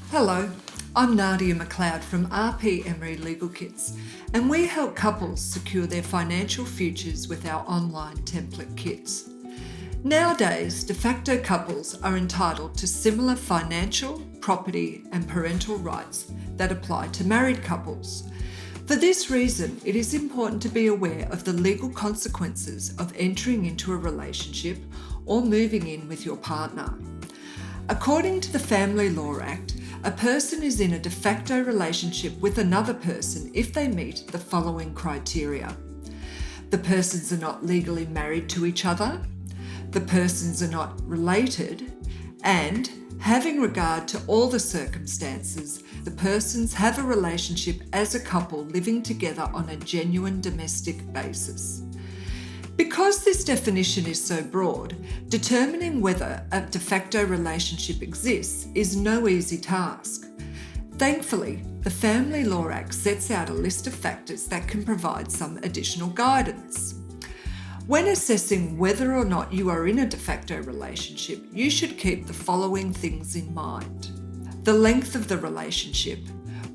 Hello, I'm Nadia MacLeod from RP Emery Legal Kits, and we help couples secure their financial futures with our online template kits. Nowadays, de facto couples are entitled to similar financial, property, and parental rights that apply to married couples. For this reason, it is important to be aware of the legal consequences of entering into a relationship or moving in with your partner. According to the Family Law Act, a person is in a de facto relationship with another person if they meet the following criteria. The persons are not legally married to each other, the persons are not related, and, having regard to all the circumstances, the persons have a relationship as a couple living together on a genuine domestic basis. Because this definition is so broad, determining whether a de facto relationship exists is no easy task. Thankfully, the Family Law Act sets out a list of factors that can provide some additional guidance. When assessing whether or not you are in a de facto relationship, you should keep the following things in mind. The length of the relationship,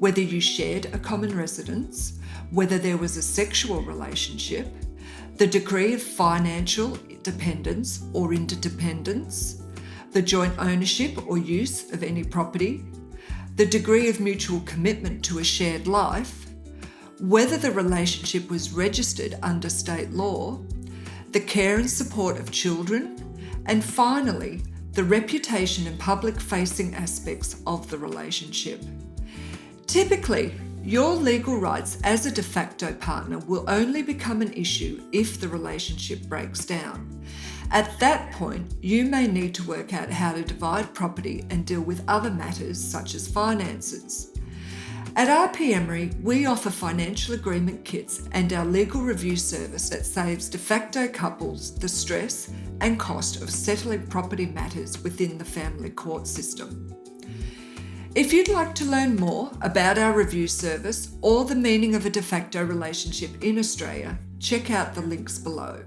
whether you shared a common residence, whether there was a sexual relationship, the degree of financial dependence or interdependence, the joint ownership or use of any property, the degree of mutual commitment to a shared life, whether the relationship was registered under state law, the care and support of children, and finally, the reputation and public-facing aspects of the relationship. Typically, your legal rights as a de facto partner will only become an issue if the relationship breaks down. At that point, you may need to work out how to divide property and deal with other matters such as finances. At RP Emery, we offer financial agreement kits and our legal review service that saves de facto couples the stress and cost of settling property matters within the family court system. If you'd like to learn more about our review service or the meaning of a de facto relationship in Australia, check out the links below.